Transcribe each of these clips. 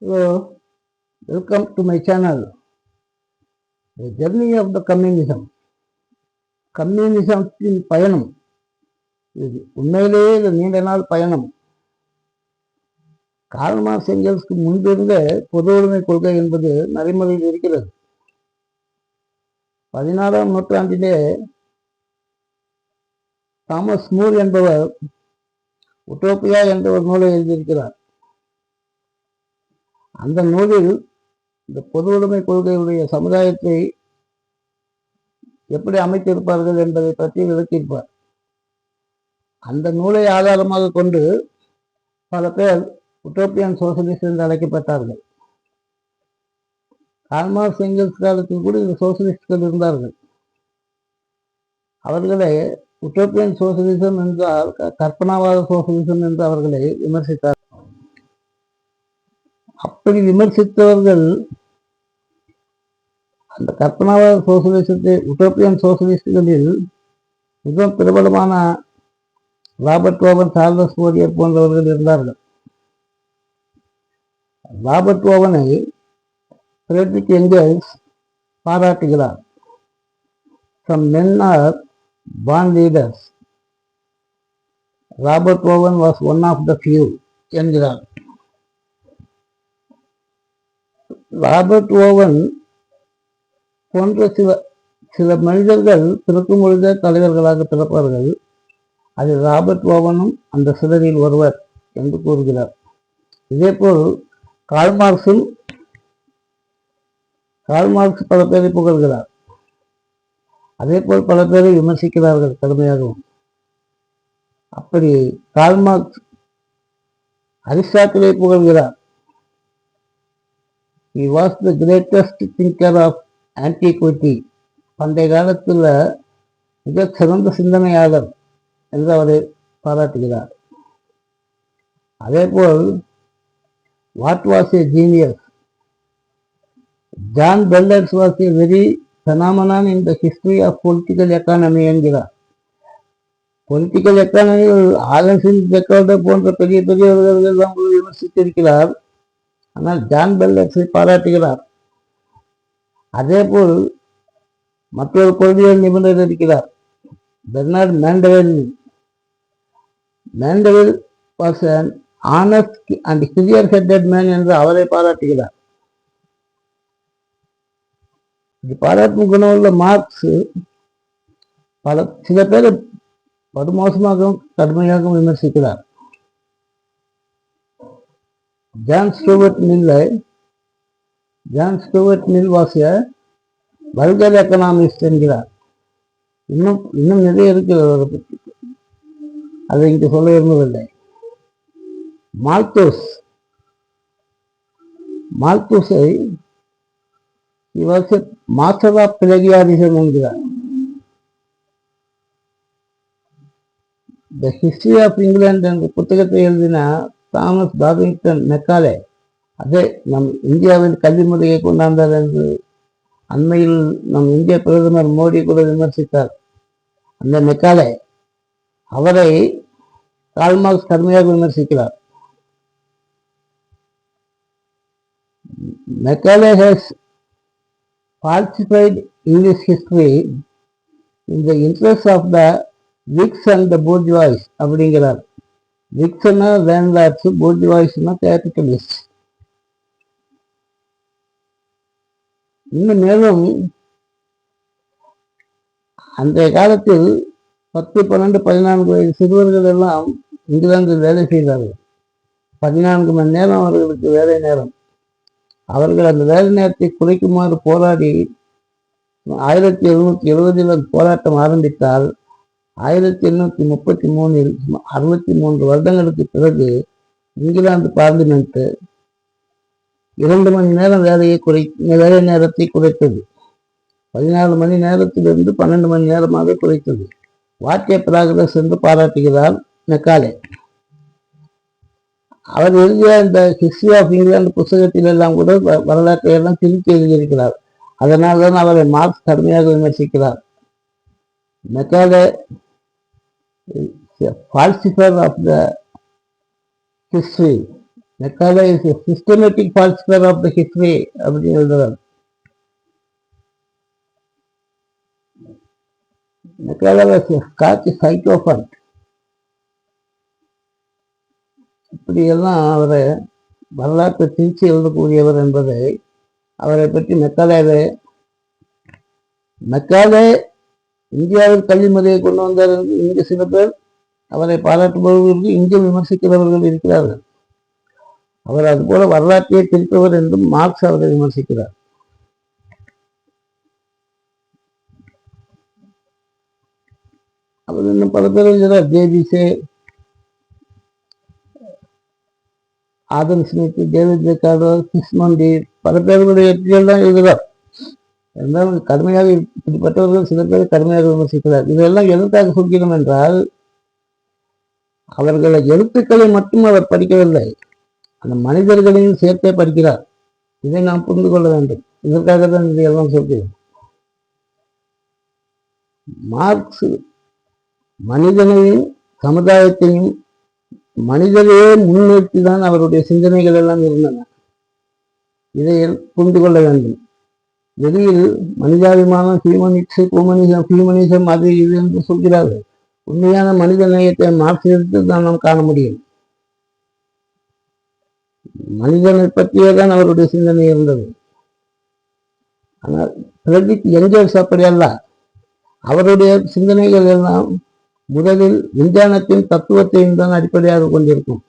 Hello, welcome to my channel. The journey of the communism. கம்யூனிசத்தின் பயணம் இது உண்மையிலேயே இது நீண்ட நாள் பயணம். கார்ல் மார்க்ஸ் எங்கெல்ஸ்க்கு முன்பிருந்த பொது உடைமை கொள்கை என்பது நடைமுறையில் இருக்கிறது. 16ஆம் நூற்றாண்டிலே தாமஸ் மூர் என்பவர் உட்டோப்பியா என்ற ஒரு நூலை எழுதியிருக்கிறார். அந்த நூலில் இந்த பொது உடைமை கொள்கையுடைய சமுதாயத்தை எப்படி அமைத்திருப்பார்கள் என்பதை பற்றி விளக்கியிருப்பார். அந்த நூலை ஆதாரமாக கொண்டு பல பேர் உட்டோப்பியன் சோசியலிஸ்ட் என்று அழைக்கப்பட்டார்கள். கார்ல் மார்க்ஸ் எங்கெல்ஸ் காலத்தில் கூட இந்த சோசியலிஸ்ட்கள் இருந்தார்கள். அவர்களை உட்டோப்பியன் சோசியலிசம் என்றால் கற்பனாவாத சோசியலிசம் என்று அவர்களை விமர்சித்தார். அப்படி விமர்சித்தவர்கள் அந்த கற்பனாவாத சோசியலிசத்தை உட்டோப்பியன் சோசியலிஸ்டுகளில் மிகவும் பிரபலமான ராபர்ட் ஓவன், சார்லஸ் ஃபோரியர் போன்றவர்கள் இருந்தார்கள். ராபர்ட் ஓவனை ஃபிரெட்ரிக் எங்கெல்ஸ் பாராட்டுகிறார். Some men are born leaders. Robert Owen was one of the few என்கிறார். ராபர்ட் ஓவன் போன்ற சில மனிதர்கள் பிறக்கும் பொழுதே தலைவர்களாக பிறப்பார்கள். அதில் ராபர்ட் ஓவனும் அந்த சிலரில் ஒருவர் என்று கூறுகிறார். இதேபோல் கார்ல் மார்க்ஸ் பல பேரை புகழ்கிறார். அதேபோல் பல பேரை விமர்சிக்கிறார்கள் கடுமையாகவும். அப்படி கார்ல் மார்க்ஸ் அரிஸ்டாட்டிலை புகழ்கிறார். He was the greatest thinker of antiquity. பண்டைய காலத்தில் மிக சிறந்த சிந்தனையாளர் என்று அவரை பாராட்டுகிறார். அதேபோல் what was a genius? John Bellers was a very phenomenon in the history of political economy என்கிறார். பொலிட்டிக்கல் எக்கானமியில் ஆலன்சின் பெக்கோல்ட் போன்ற பெரிய பெரியவர்கள் எல்லாம் விமர்சித்திருக்கிறார். ஆனால் ஜான் பெல்லர்ஸை பாராட்டுகிறார். அதேபோல் மற்றொரு கொள்கையில் நிபுணர் இருக்கிறார், Bernard Mandeville. Mandeville was an honest and clear-headed man என்று அவரை பாராட்டுகிறார். இது பாராட்டும் குணமுள்ள மார்க்ஸ் சில பேர் படுமோசமாகவும் கடுமையாகவும் விமர்சிக்கிறார். John Stuart Mill was a vulgar economist என்கிறார். இன்னும் நிறைய இருக்கிறது அதை பற்றி, அதை இங்கு சொல்ல விரும்பவில்லை. மால்தூஸை he was a master of plagiarism என்கிறார். The History of England என்ற புத்தகத்தை எழுதின தாமஸ் பாபிங்டன் மெக்காலே அதே நம் இந்தியாவின் கல்வி முறையை கொண்டாந்தார் என்று அண்மையில் நம் இந்திய பிரதமர் மோடி கூட விமர்சித்தார். அந்த மெக்காலே அவரை கார்ல் மார்க்ஸ் கடுமையாக விமர்சிக்கிறார். Macaulay has falsified English history in the interest of the Whigs and the bourgeois அப்படிங்கிறார். விக்ஸ்னா லேண்ட்லார்ட்ஸ், bourgeoisனா கேபிட்டலிஸ்ட். இன்னும் மேலும் அன்றைய காலத்தில் 10, 12, 14 வயது சிறுவர்கள் எல்லாம் இங்கிலாந்தில் வேலை செய்தார்கள். 14 மணி நேரம் அவர்களுக்கு வேலை நேரம். அவர்கள் அந்த வேலை நேரத்தை குறைக்குமாறு போராடி 1770 போராட்டம் ஆரம்பித்தால் 1833 63 வருடங்களுக்கு பிறகு இங்கிலாந்து பார்லிமெண்ட் 2 மணி நேரம் வேலை நேரத்தை குறைத்தது. 14 மணி நேரத்திலிருந்து 12 மணி நேரமாக குறைத்தது. வாட் ஏ ப்ராக்ரஸ் என்று பாராட்டுகிறார் மெக்காலே. அவர் எழுதிய இந்த ஹிஸ்டரி ஆஃப் இங்கிலாந்து புத்தகத்தில் எல்லாம் கூட வரலாற்றை எல்லாம் திருப்பி எழுதியிருக்கிறார். அதனால் தான் அவரை மார்க்ஸ் கடுமையாக விமர்சிக்கிறார். Macaulay falsifier of the history Macaulay is systematic falsifier of the history அப்படின்னு எழுதுறார். Macaulay was a Scotch psychopath. இப்படியெல்லாம் அவரை வரலாற்றை திருச்சி எழுதக்கூடியவர் என்பதை அவரை பற்றி மெக்காலே இந்தியாவில் கல்வி முறையை கொண்டு வந்தார் என்று இங்கு சில பேர் அவரை பாராட்டுபவர்களுக்கு இங்கு விமர்சிக்கிறவர்கள் இருக்கிறார்கள். அவர் அதுபோல வரலாற்றை திருப்பவர் என்றும் மார்க்ஸ் அவரை விமர்சிக்கிறார். அவர் இன்னும் பல பேர் எழுதுகிறார். ஜேபிசே, ஆதம் ஸ்மித், டேவிட் ரிகார்டோ, கிஸ்மோண்டி, பல பேர்களுடைய வெற்றிகள் தான் எழுதுகிறார். இருந்தாலும் கடுமையாக இப்படிப்பட்டவர்கள் சில பேர் கடுமையாக விமர்சிக்கிறார். இதெல்லாம் எதற்காக சொல்கிறோம் என்றால், அவர்களை எழுத்துக்களை மட்டும் அவர் படிக்கவில்லை, அந்த மனிதர்களையும் சேர்த்தே படிக்கிறார். இதை நாம் புரிந்து கொள்ள வேண்டும். இதற்காக தான் இதையெல்லாம் சொல்கிறேன். மார்க்ஸ் மனிதனையும் சமுதாயத்தையும் மனிதனையே முன்னிறுத்தி தான் அவருடைய சிந்தனைகள் எல்லாம் இருந்தன. இதை புரிந்து கொள்ள வேண்டும். வெளியில் மனிதாபிமானம், ஹியூமனிசம் அது இது என்று சொல்கிறார்கள். உண்மையான மனித நேயத்தை மார்க்சியத்தில் தான் நாம் காண முடியும். மனிதனை பற்றியே தான் அவருடைய சிந்தனை இருந்தது. ஆனால் ஃப்ரெட்ரிக் எங்கெல்ஸ் அப்படி அல்ல. அவருடைய சிந்தனைகள் எல்லாம் முதலில் விஞ்ஞானத்தின் தத்துவத்தையும் தான் அடிப்படையாக கொண்டிருக்கும்.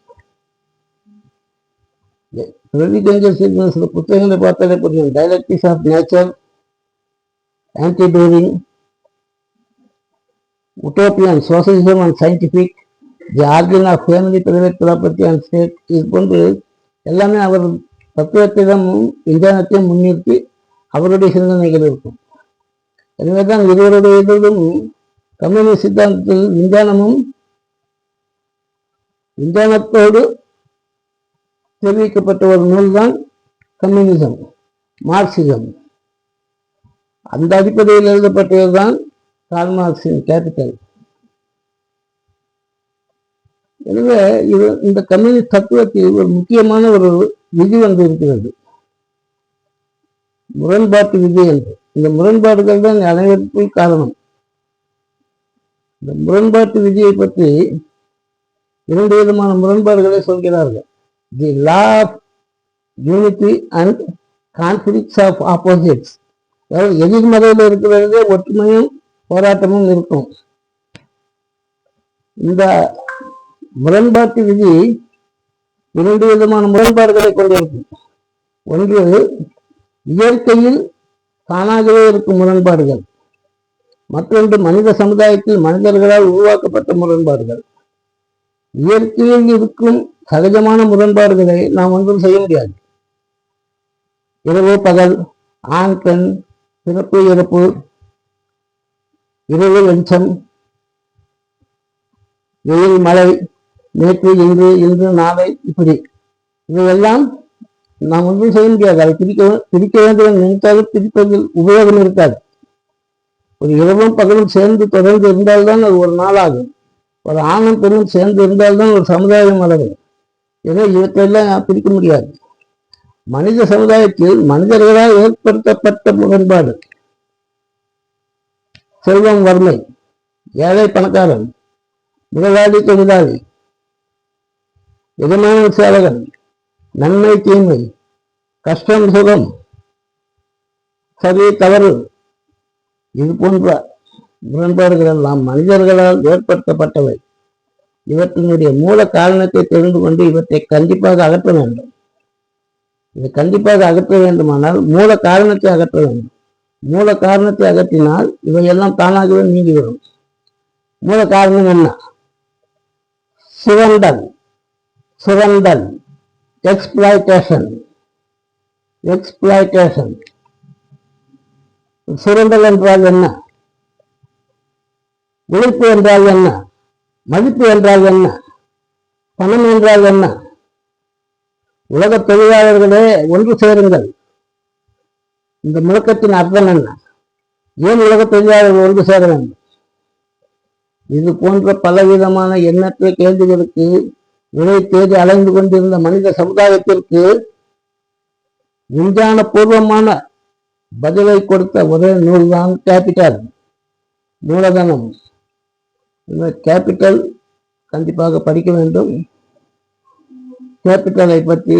ஃப்ரெட்ரிக் எங்கெல்ஸ் சில புத்தகங்களை பார்த்தாலே புரியும். Dialectics of nature, anti Duhring, utopian, socialism and scientific, the origin of family, private property and state, இது போன்று எல்லாமே அவர் தத்துவத்திடம் விஞ்ஞானத்தையும் முன்னிறுத்தி அவருடைய சிந்தனைகள் இருக்கும். எனவேதான் இருவருடைய இதிலும் கம்யூனிஸ்ட் சித்தாந்தத்தில் விஞ்ஞானத்தோடு தெரிவிக்கப்பட்ட ஒரு நூல் தான் கம்யூனிசம், மார்க்சிசம். அந்த அடிப்படையில் எழுதப்பட்டதுதான் கார்ல் மார்க்சின் கேபிட்டல். எனவே இந்த கம்யூனிஸ்ட் தத்துவத்தில் ஒரு முக்கியமான ஒரு விதி வந்து இருக்கிறது, முரண்பாட்டு விதி என்று. இந்த முரண்பாடுகள் தான் அனைவருக்கும் காரணம். இந்த முரண்பாட்டு விதியை பற்றி 2 விதமான முரண்பாடுகளை சொல்கிறார்கள். The law of unity and conflicts of opposites. அதாவது எதிர்மறையில் இருக்கிறதே ஒற்றுமையும் போராட்டமும் இருக்கும். இந்த முரண்பாட்டு விதி 2 விதமான முரண்பாடுகளை கொண்டிருக்கும். ஒன்று இயற்கையில் தானாகவே இருக்கும் முரண்பாடுகள், மற்றொன்று மனித சமுதாயத்தில் மனிதர்களால் உருவாக்கப்பட்ட முரண்பாடுகள். இயற்கையில் இருக்கும் சகஜமான முரண்பாடுகளை நாம் ஒன்றும் செய்ய முடியாது. இரவு பகல், ஆண் பெண், பிறப்பு இறப்பு, இரவு வெளிச்சம், வெயில் மழை, நேற்று இன்று, இன்று நாளை, இப்படி இவையெல்லாம் நாம் ஒன்றும் செய்ய முடியாது. அதை பிரிக்க வேண்டும் நினைத்தாலும் பிரிப்பதில் உபயோகம் இருக்காது. ஒரு இரவும் பகலும் சேர்ந்து தொடர்ந்து இருந்தால்தான் அது ஒரு நாளாகும். ஒரு ஆணும் பெண்ணும் சேர்ந்து இருந்தால்தான் ஒரு சமுதாயம் வளரும். எனவே இவற்றையெல்லாம் பிரிக்க முடியாது. மனித சமுதாயத்தில் மனிதர்களால் ஏற்படுத்தப்பட்ட முரண்பாடு, செல்வம் வறுமை, ஏழை பணக்காரன், முதலாளி தொழிலாளி, எஜமான சேவகன், நன்மை தீமை, கஷ்டம் சுகம், சரி தவறு, இது போன்ற முரண்பாடுகள் எல்லாம் மனிதர்களால் ஏற்படுத்தப்பட்டவை. இவற்றினுடைய மூல காரணத்தை தெரிந்து கொண்டு இவற்றை கண்டிப்பாக அகற்ற வேண்டும். இதை கண்டிப்பாக அகற்ற வேண்டுமானால் மூல காரணத்தை அகற்ற வேண்டும். மூல காரணத்தை அகற்றினால் இவையெல்லாம் தானாகவே நீங்கிவிடும். மூல காரணம் என்ன? சுரண்டல், எக்ஸ்பிளாய்டேஷன். சுரண்டல் என்றால் என்ன? உழைப்பு என்றால் என்ன? மதிப்பு என்றால் என்ன? பணம் என்றால் என்ன? உலக தொழிலாளர்களே ஒன்று சேருங்கள். இந்த முழக்கத்தின் அர்த்தம் என்ன? ஏன் உலக தொழிலாளர்கள் ஒன்று சேர வேண்டும்? இது போன்ற பலவிதமான எண்ணற்ற கேள்விகளுக்கு விடை தேடி அலைந்து கொண்டிருந்த மனித சமுதாயத்திற்கு விஞ்ஞான பூர்வமான பதிலை கொடுத்த ஒரே நூல்தான் கேபிட்டல், மூலதனம். இந்த கேபிட்டல் கண்டிப்பாக படிக்க வேண்டும். கேபிட்டலை பற்றி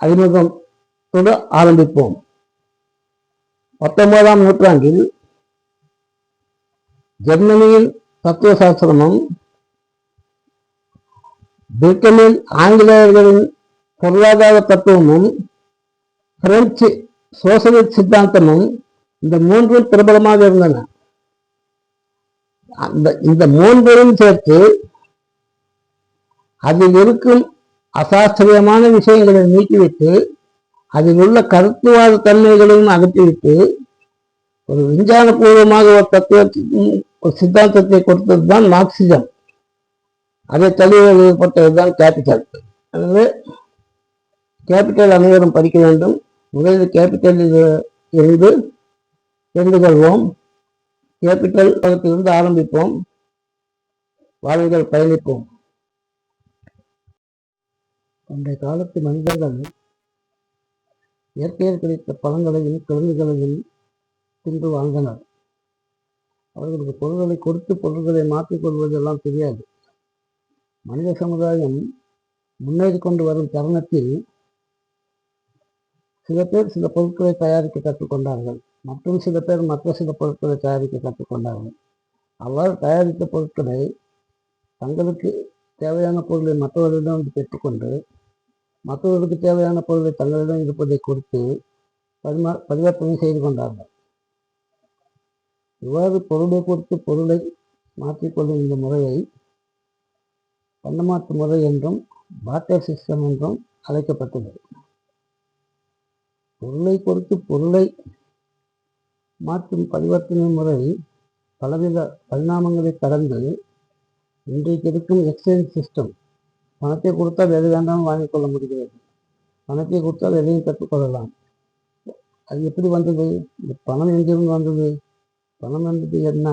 அறிமுகத்தோடு ஆரம்பிப்போம். 19ஆம் நூற்றாண்டில் ஜெர்மனியின் தத்துவ சாஸ்திரமும் பிரிட்டனில் ஆங்கிலேயர்களின் பொருளாதார தத்துவமும் பிரெஞ்சு சோசலிஸ்ட் சித்தாந்தமும் இந்த மூன்றும் பிரபலமாக இருந்தன. இந்த மூன்றையும் சேர்த்து அதில் இருக்கும் அசாஸ்திரியமான விஷயங்களை நீக்கிவிட்டு அதில் உள்ள கருத்துவாத தன்மைகளையும் அகற்றிவிட்டு ஒரு விஞ்ஞான பூர்வமாக ஒரு ஒரு சித்தாந்தத்தை கொடுத்ததுதான் மார்க்சிசம். அதை தழுவப்பட்டதுதான் கேபிட்டல். எனவே கேபிட்டல் அனைவரும் படிக்க வேண்டும். முதலில் கேபிட்டலில் இருந்து தெரிந்து கொள்வோம். கேபிட்டல் இருந்து ஆரம்பிப்போம். வாருங்கள், பயணிப்போம். அன்றைய காலத்து மனிதர்கள் இயற்கையில் கிடைத்த பழங்களையும் கிழங்குகளையும் தின்று வாழ்ந்தனர். அவர்களுக்கு பொருள்களை கொடுத்து பொருள்களை மாற்றிக்கொள்வதெல்லாம் தெரியாது. மனித சமுதாயம் முன்னேறி கொண்டு வரும் தருணத்தில் சில பேர் சில பொருட்களை தயாரிக்க கற்றுக்கொண்டார்கள், மற்றும் சில பேர் மற்ற சில பொருட்களை தயாரிக்க கற்றுக்கொண்டார்கள். அவ்வாறு தயாரித்த பொருட்களை தங்களுக்கு தேவையான பொருளை மற்றவர்களிடம் பெற்றுக்கொண்டு மற்றவர்களுக்கு தேவையான பொருளை தங்களிடம் இருப்பதை கொடுத்து பரிவர்த்தனை செய்து கொண்டார்கள். இவ்வாறு பொருளை கொடுத்து பொருளை மாற்றிக்கொள்ளும் இந்த முறையை பண்டமாற்று முறை என்றும் பார்ட்டர் சிஸ்டம் என்றும் அழைக்கப்பட்டது. பொருளை கொடுத்து பொருளை மாற்றும் பரிவர்த்தனை முறை பலவித பரிணாமங்களை கடந்து இன்றைக்கு இருக்கும் எக்ஸ்சேஞ்ச் சிஸ்டம். பணத்தை கொடுத்தால் எது வேண்டாம் வாங்கிக் கொள்ள முடிகிறது. பணத்தை கொடுத்தால் எதையும் கற்றுக்கொள்ளலாம். அது எப்படி வந்தது? இந்த பணம் எங்கிருந்து வந்தது? பணம் என்பது என்ன?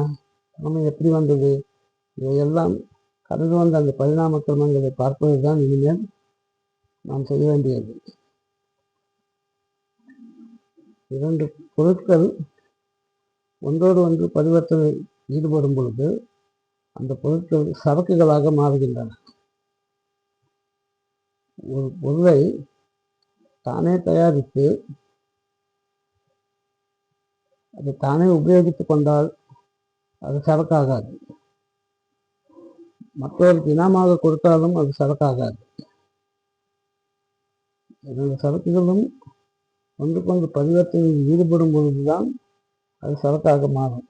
பணம் எப்படி வந்தது? இவையெல்லாம் கடந்து வந்த அந்த பரிணாம கிரமங்களை பார்ப்பதுதான் இனிமேல் நாம் செய்ய வேண்டியது. இரண்டு பொருட்கள் ஒன்றோடு ஒன்று பரிவர்த்தனை ஈடுபடும் பொழுது அந்த பொருட்கள் சரக்குகளாக மாறுகின்றன. ஒரு பொருளை தானே தயாரித்து அதை தானே உபயோகித்துக் கொண்டால் அது சரக்காகாது. மற்றவருக்கு இனமாக கொடுத்தாலும் அது சரக்காகாது. இரண்டு சரக்குகளும் ஒன்றுக்கொன்று பரிவர்த்தனையில் ஈடுபடும் பொழுதுதான் அது சரக்காக மாறும்.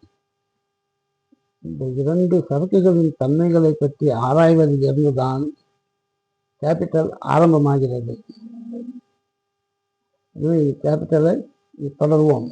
இந்த இரண்டு சரக்குகளின் தன்மைகளை பற்றி ஆராய்வதில் இருந்துதான் கேபிட்டல் ஆரம்பமாகிறது. கேபிட்டலை தொடர்வோம்.